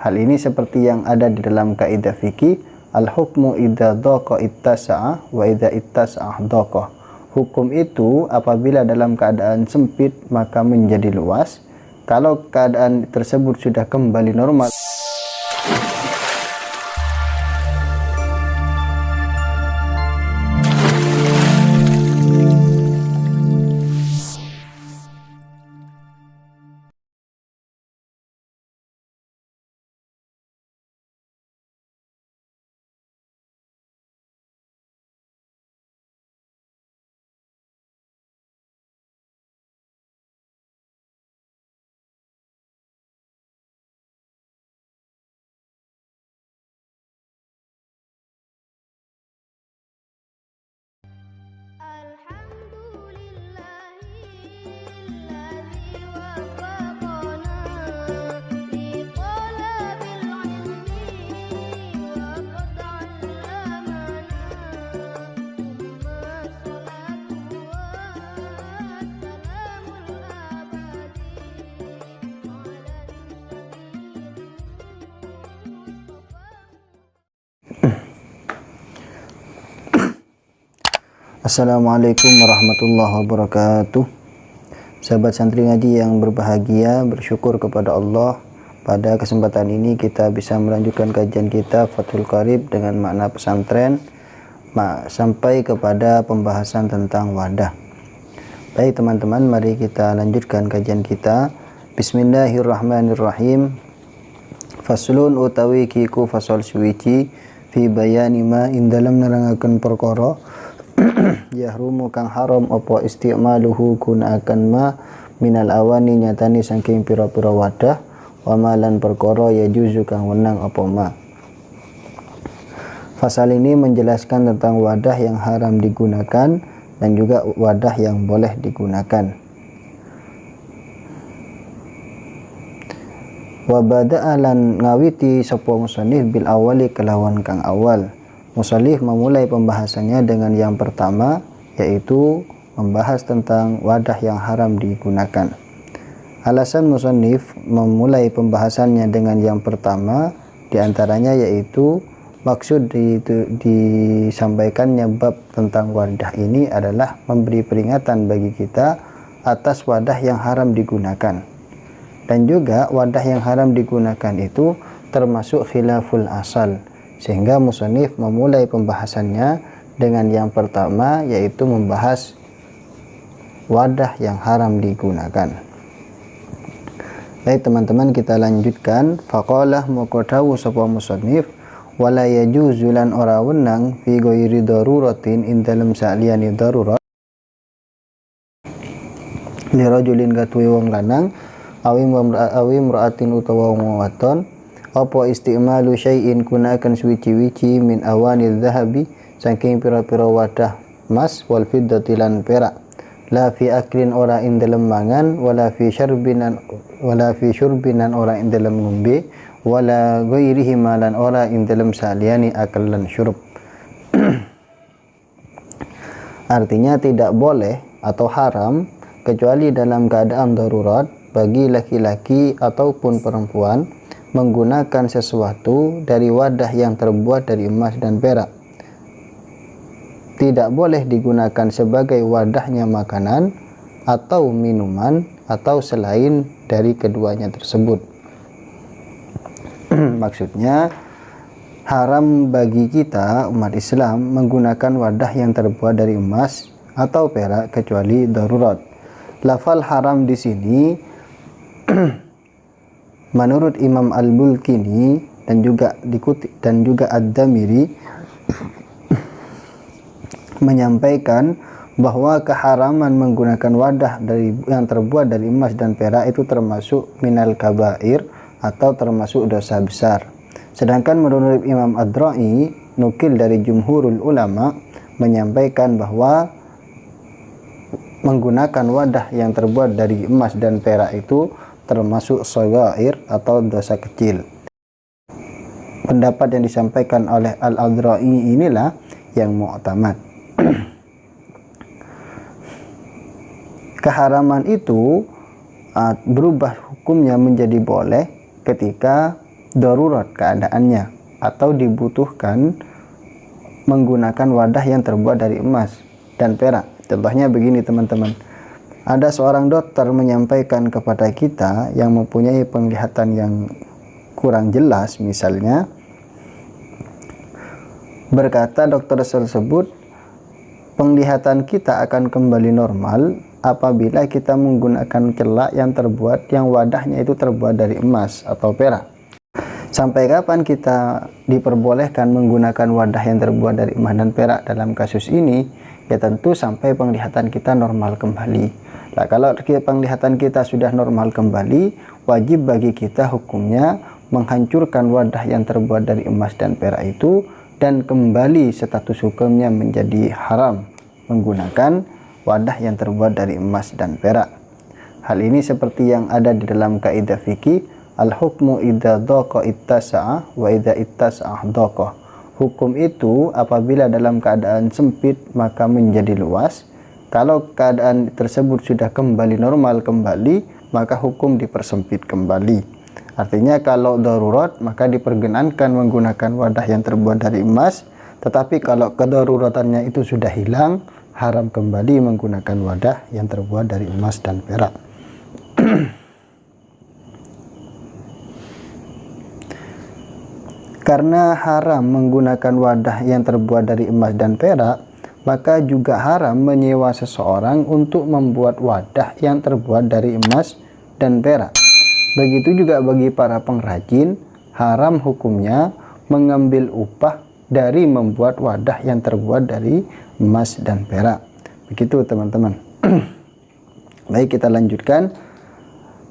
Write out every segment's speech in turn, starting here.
Hal ini seperti yang ada di dalam kaidah fikih, al-hukmu idza dhaqa ittasa'a wa idza ittasa'a dhaqa. Hukum itu apabila dalam keadaan sempit maka menjadi luas. Kalau keadaan tersebut sudah kembali normal, Assalamualaikum warahmatullahi wabarakatuh. Sahabat santri ngaji yang berbahagia, bersyukur kepada Allah, pada kesempatan ini kita bisa melanjutkan kajian kita Fathul Qarib dengan makna pesantren sampai kepada pembahasan tentang wadah. Baik teman-teman, mari kita lanjutkan kajian kita. Bismillahirrahmanirrahim. Faslun utawi kiku fasol suwici fi bayani ma indalam nerangaken perkara yahrumu kang haram apa isti'maluhu gunaaken ma minal awani nyatani saking pira-pira wadah wa malan perkara yajuzu kang wenang apa ma. Fasal ini menjelaskan tentang wadah yang haram digunakan dan juga wadah yang boleh digunakan. Wa bada'a lan ngawiti sapa musannif bil awali kelawan kang awal. Musannif memulai pembahasannya dengan yang pertama, yaitu membahas tentang wadah yang haram digunakan. Alasan musannif memulai pembahasannya dengan yang pertama diantaranya yaitu maksud disampaikannya bab tentang wadah ini adalah memberi peringatan bagi kita atas wadah yang haram digunakan. Dan juga wadah yang haram digunakan itu termasuk khilaful asal, sehingga musannif memulai pembahasannya dengan yang pertama, yaitu membahas wadah yang haram digunakan. Baik teman-teman, kita lanjutkan. Faqalah muqadawu sapa musannif wala yajuzu lan ora wenang fi ghairi daruratin ing dalem saliyane darurat li rajulin gatwe wong lanang awi mra'atin utawa wong wadon apa isti'malu syai'in gunakan suwici-wici min awanil dhahabi saking pira-pira wadah emas wal fiddati lan perak la fi aklin ora ing dalem mangan wala fi syurbinan ora ing dalem ngombe wala ghairihi malan ora ing dalem saliyane akal lan syurub. Artinya tidak boleh atau haram kecuali dalam keadaan darurat bagi laki-laki ataupun perempuan menggunakan sesuatu dari wadah yang terbuat dari emas dan perak. Tidak boleh digunakan sebagai wadahnya makanan atau minuman atau selain dari keduanya tersebut. Maksudnya haram bagi kita umat Islam menggunakan wadah yang terbuat dari emas atau perak kecuali darurat. Lafal haram di sini menurut Imam Al-Bulkini dan juga Ad-Damiri menyampaikan bahwa keharaman menggunakan wadah yang terbuat dari emas dan perak itu termasuk minal kabair atau termasuk dosa besar. Sedangkan menurut Imam Ad-Ra'i nukil dari jumhurul ulama menyampaikan bahwa menggunakan wadah yang terbuat dari emas dan perak itu termasuk shaghair atau dosa kecil. Pendapat yang disampaikan oleh Al-Adra'i inilah yang mu'tamad. Keharaman itu berubah hukumnya menjadi boleh ketika darurat keadaannya atau dibutuhkan menggunakan wadah yang terbuat dari emas dan perak. Contohnya begini teman-teman, ada seorang dokter menyampaikan kepada kita yang mempunyai penglihatan yang kurang jelas, misalnya berkata dokter tersebut, penglihatan kita akan kembali normal apabila kita menggunakan celak yang wadahnya itu terbuat dari emas atau perak. Sampai kapan kita diperbolehkan menggunakan wadah yang terbuat dari emas dan perak dalam kasus ini? Ya tentu sampai penglihatan kita normal kembali. Nah, kalau penglihatan kita sudah normal kembali, wajib bagi kita hukumnya menghancurkan wadah yang terbuat dari emas dan perak itu, dan kembali status hukumnya menjadi haram menggunakan wadah yang terbuat dari emas dan perak. Hal ini seperti yang ada di dalam kaidah fikih, al-hukmu idza dhaqa ittasa'a wa idza ittasa'a dhaqa. Hukum itu apabila dalam keadaan sempit maka menjadi luas. Kalau keadaan tersebut sudah kembali normal kembali, maka hukum dipersempit kembali. Artinya kalau darurat maka diperkenankan menggunakan wadah yang terbuat dari emas, tetapi kalau kedaruratannya itu sudah hilang, haram kembali menggunakan wadah yang terbuat dari emas dan perak. Karena haram menggunakan wadah yang terbuat dari emas dan perak, maka juga haram menyewa seseorang untuk membuat wadah yang terbuat dari emas dan perak. Begitu juga bagi para pengrajin, haram hukumnya mengambil upah dari membuat wadah yang terbuat dari emas dan perak. Begitu teman-teman. Baik, kita lanjutkan.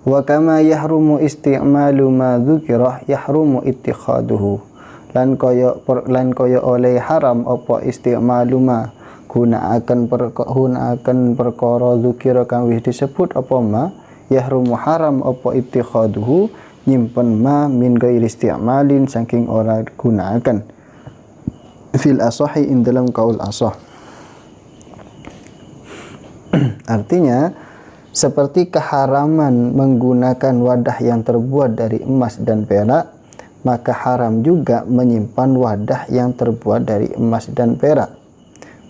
Wa kama yahrumu isti'malu ma dzukira yahrumu ittikhaduhu. Lan kaya oleh haram apa isti'malu ma gunaaken perkara dzukira kang wis disebut apa ma, yahrumu haram apa ittikhaduhu nyimpen ma min ghairi isti'malin saking ora gunaaken. Fil asahi in dalam kaul asah. Artinya seperti keharaman menggunakan wadah yang terbuat dari emas dan perak, maka haram juga menyimpan wadah yang terbuat dari emas dan perak.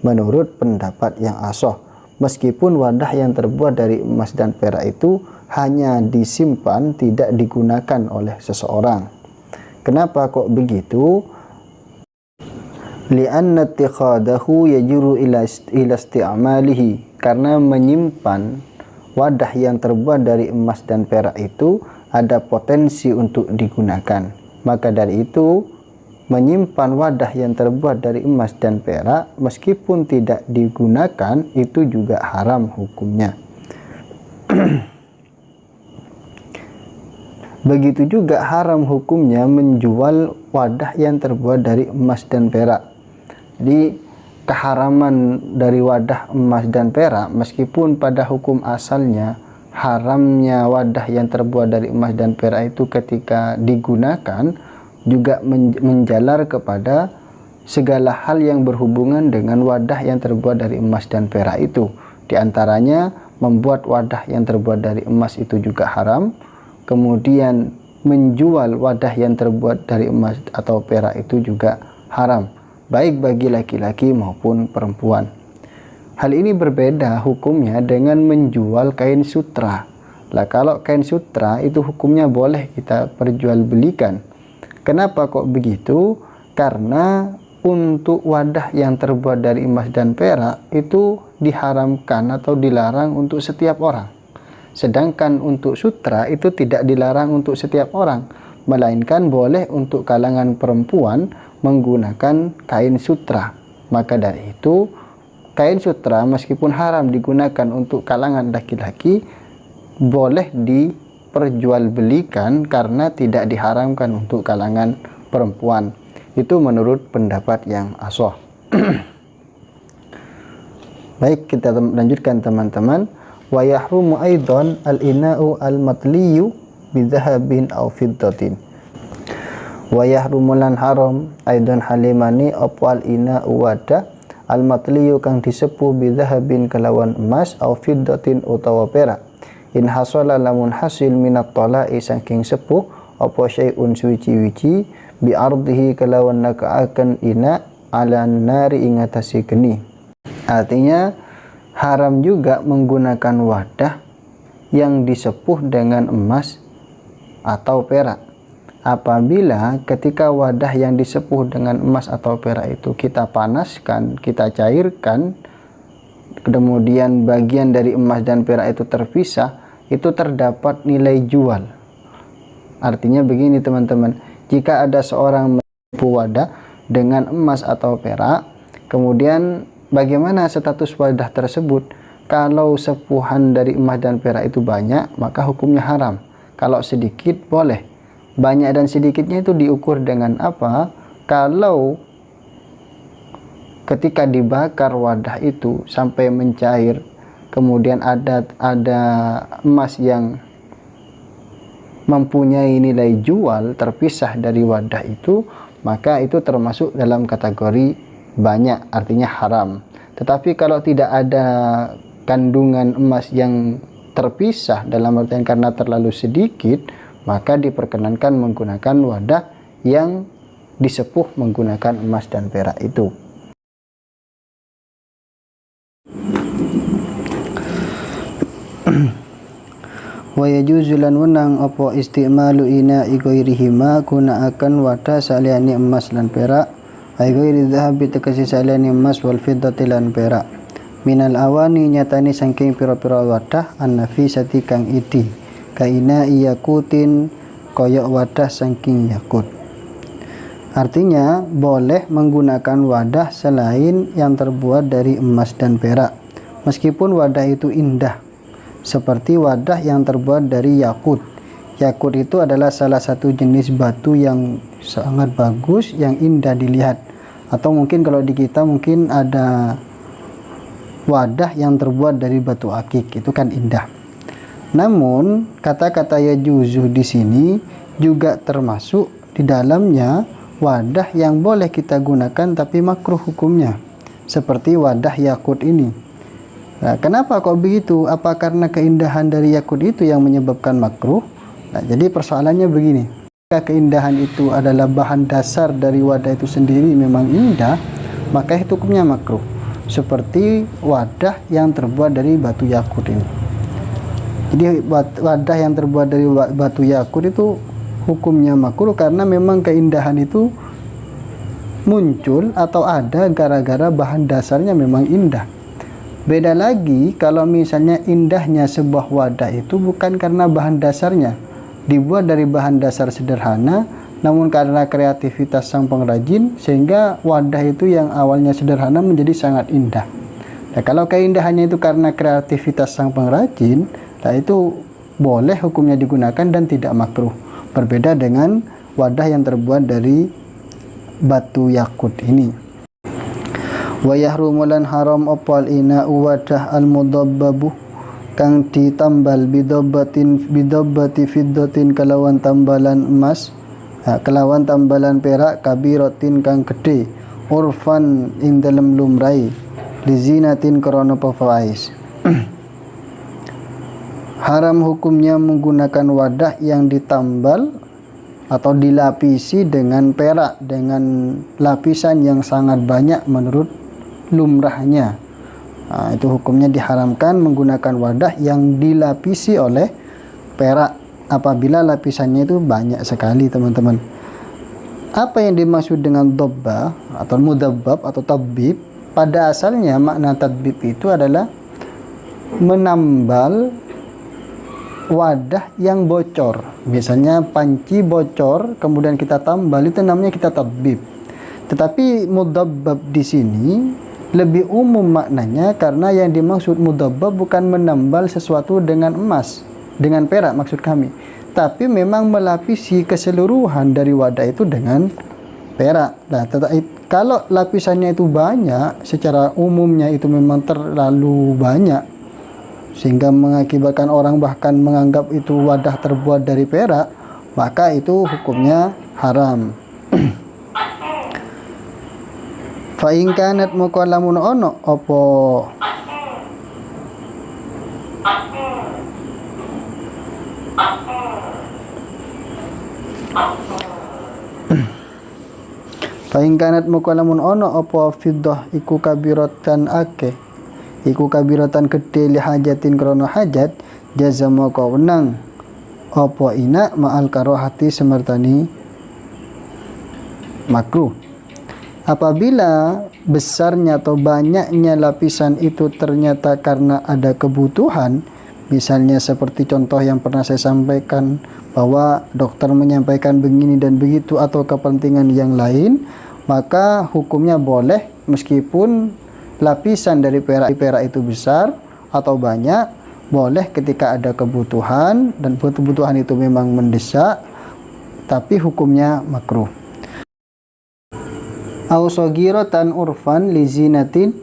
Menurut pendapat yang asah, meskipun wadah yang terbuat dari emas dan perak itu hanya disimpan, tidak digunakan oleh seseorang. Kenapa kok begitu? Li'anna ittikhadahu yajuru ila isti'malihi, karena menyimpan wadah yang terbuat dari emas dan perak itu ada potensi untuk digunakan. Maka dari itu, menyimpan wadah yang terbuat dari emas dan perak meskipun tidak digunakan itu juga haram hukumnya. Begitu juga haram hukumnya menjual wadah yang terbuat dari emas dan perak. Jadi keharaman dari wadah emas dan perak, meskipun pada hukum asalnya haramnya wadah yang terbuat dari emas dan perak itu ketika digunakan, juga menjalar kepada segala hal yang berhubungan dengan wadah yang terbuat dari emas dan perak itu. Di antaranya membuat wadah yang terbuat dari emas itu juga haram, kemudian menjual wadah yang terbuat dari emas atau perak itu juga haram, baik bagi laki-laki maupun perempuan. Hal ini berbeda hukumnya dengan menjual kain sutra. Lah kalau kain sutra itu hukumnya boleh kita perjualbelikan. Kenapa kok begitu? Karena untuk wadah yang terbuat dari emas dan perak itu diharamkan atau dilarang untuk setiap orang. Sedangkan untuk sutra itu tidak dilarang untuk setiap orang, melainkan boleh untuk kalangan perempuan menggunakan kain sutra. Maka dari itu kain sutra meskipun haram digunakan untuk kalangan laki-laki, boleh diperjualbelikan karena tidak diharamkan untuk kalangan perempuan. Itu menurut pendapat yang asah. Baik, kita lanjutkan teman-teman. Wa yahrumu aidan al-ina'u al-matliyu bidhahabin aw fiddatin. Wa yahrumu lan haram aidan halimani apa al-ina'u wadah al-matliyu kang disepuh bidhahabin kelawan emas aw fiddatin utawa perak. In hasala lamun hasil minat tala'i saking sepuh apa syai'un suci-wici bi ardihi kalawan nakaaken ina ala nari ing atase geni. Artinya haram juga menggunakan wadah yang disepuh dengan emas atau perak. Apabila ketika wadah yang disepuh dengan emas atau perak itu kita panaskan, kita cairkan, kemudian bagian dari emas dan perak itu terpisah, itu terdapat nilai jual. Artinya begini teman-teman, jika ada seorang menipu wadah dengan emas atau perak, kemudian bagaimana status wadah tersebut? Kalau sepuhan dari emas dan perak itu banyak, maka hukumnya haram. Kalau sedikit boleh. Banyak dan sedikitnya itu diukur dengan apa? Kalau ketika dibakar wadah itu sampai mencair, kemudian ada emas yang mempunyai nilai jual terpisah dari wadah itu, maka itu termasuk dalam kategori banyak, artinya haram. Tetapi kalau tidak ada kandungan emas yang terpisah, dalam artian karena terlalu sedikit, maka diperkenankan menggunakan wadah yang disepuh menggunakan emas dan perak itu. Wa yajuzu lan wenang apa istimalu ina'i ghairihima gunaaken wadah saliyane emas lan perak, ai ghairi dhahabi tegese saliyane emas wal fiddati lan perak, minal awani nyatane saking pira-pira wadah an-nafisati kang idi, kaina yakutin koyok wadah saking yakut. Artinya boleh menggunakan wadah selain yang terbuat dari emas dan perak, meskipun wadah itu indah, seperti wadah yang terbuat dari yakut. Yakut itu adalah salah satu jenis batu yang sangat bagus, yang indah dilihat. Atau mungkin kalau di kita mungkin ada wadah yang terbuat dari batu akik, itu kan indah. Namun kata-kata yajuzu di sini juga termasuk di dalamnya wadah yang boleh kita gunakan tapi makruh hukumnya, seperti wadah yakut ini. Nah, kenapa kok begitu? Apa karena keindahan dari yakut itu yang menyebabkan makruh? Nah, jadi persoalannya begini. Jika keindahan itu adalah bahan dasar dari wadah itu sendiri memang indah, maka itu hukumnya makruh. Seperti wadah yang terbuat dari batu yakut ini. Jadi wadah yang terbuat dari batu yakut itu hukumnya makruh karena memang keindahan itu muncul atau ada gara-gara bahan dasarnya memang indah. Beda lagi kalau misalnya indahnya sebuah wadah itu bukan karena bahan dasarnya, dibuat dari bahan dasar sederhana, namun karena kreativitas sang pengrajin sehingga wadah itu yang awalnya sederhana menjadi sangat indah. Nah, kalau keindahannya itu karena kreativitas sang pengrajin, nah itu boleh hukumnya digunakan dan tidak makruh. Berbeda dengan wadah yang terbuat dari batu yakut ini. Wa yahrumu lan haram opal ina wadah al mudabbabu kang ditambal bidabbati fiddatin kelawan tambalan emas, kelawan tambalan perak, kabiratin kang gede, urfan ing dalem lumrai, lizinatin krana pafais. Haram hukumnya menggunakan wadah yang ditambal atau dilapisi dengan perak, dengan lapisan yang sangat banyak menurut lumrahnya. Nah, itu hukumnya diharamkan menggunakan wadah yang dilapisi oleh perak apabila lapisannya itu banyak sekali, teman-teman. Apa yang dimaksud dengan dobba atau mudabbab atau tabbib? Pada asalnya makna tadbib itu adalah menambal wadah yang bocor. Misalnya panci bocor kemudian kita tambal, itu namanya kita tadbib. Tetapi mudabbab di sini lebih umum maknanya karena yang dimaksud mudabbab bukan menambal sesuatu dengan emas, dengan perak maksud kami, tapi memang melapisi keseluruhan dari wadah itu dengan perak. Nah, kalau lapisannya itu banyak, secara umumnya itu memang terlalu banyak sehingga mengakibatkan orang bahkan menganggap itu wadah terbuat dari perak, maka itu hukumnya haram. Fa in kanat mukallamun ono apa Paingkanat mukalamun ono apa fiddah iku kabiratan ake, iku kabiratan gede li hajatin krono hajat, jaza maka wenang apa ina ma'al karohati semertani makruh. Apabila besarnya atau banyaknya lapisan itu ternyata karena ada kebutuhan, misalnya seperti contoh yang pernah saya sampaikan bahwa dokter menyampaikan begini dan begitu atau kepentingan yang lain, maka hukumnya boleh meskipun lapisan dari perak itu besar atau banyak, boleh ketika ada kebutuhan dan kebutuhan itu memang mendesak, tapi hukumnya makruh. Au sogiratan urfan li zinatin,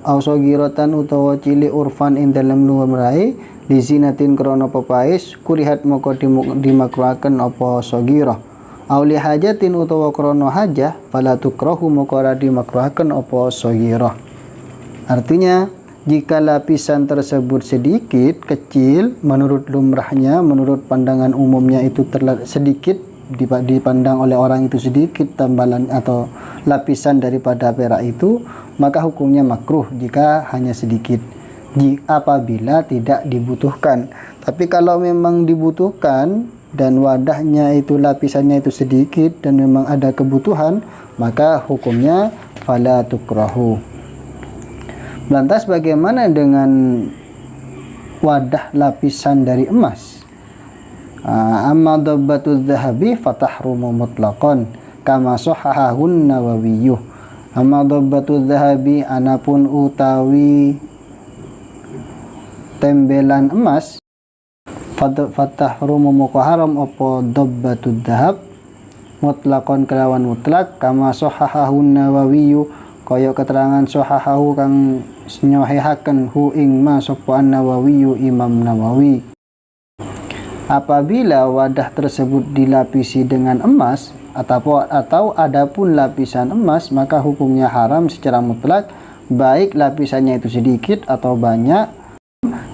au sogiratan utawa cili urfan ing dalam lumrahe li zinatin krono pepais, kurihat moko dimakruhaken apa sogirah. Au li hajatin utawa krono hajah, fala tukrahu moko ora dimakruhaken apa sogirah. Artinya jika lapisan tersebut sedikit, kecil, menurut lumrahnya, menurut pandangan umumnya itu sedikit, dipandang oleh orang itu sedikit tambalan atau lapisan daripada perak itu, maka hukumnya makruh jika hanya sedikit, apabila tidak dibutuhkan. Tapi kalau memang dibutuhkan dan wadahnya itu lapisannya itu sedikit dan memang ada kebutuhan, maka hukumnya fala tukrahu. Lantas bagaimana dengan wadah lapisan dari emas? Amma dabbatu dhahabi fatahrumu mutlaqan kama sahahahun Nawawiyuh. Amma dabbatu dhahabi, anapun utawi tembelan emas, fatahrumu moko haram apa dabbatu dhahab mutlaqan kelawan mutlak, kama sahahahun Nawawiyuh, kaya keterangan sahahahu kang nyohehaken hu ing ma sapa Nawawi Imam Nawawi. Apabila wadah tersebut dilapisi dengan emas atau adapun lapisan emas, maka hukumnya haram secara mutlak, baik lapisannya itu sedikit atau banyak,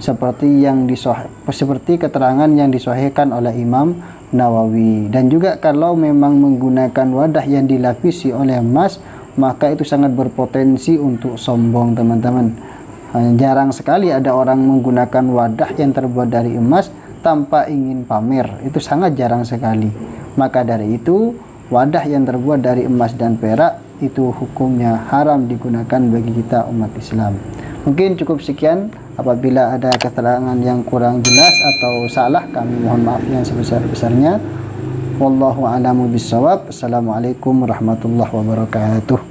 seperti keterangan yang disahihkan oleh Imam Nawawi. Dan juga kalau memang menggunakan wadah yang dilapisi oleh emas, maka itu sangat berpotensi untuk sombong, teman-teman. Jarang sekali ada orang menggunakan wadah yang terbuat dari emas tanpa ingin pamer. Itu sangat jarang sekali. Maka dari itu, wadah yang terbuat dari emas dan perak itu hukumnya haram digunakan bagi kita umat Islam. Mungkin cukup sekian. Apabila ada keterangan yang kurang jelas atau salah, kami mohon maaf yang sebesar-besarnya. Wallahu a'lamu bissawab. Assalamualaikum warahmatullahi wabarakatuh.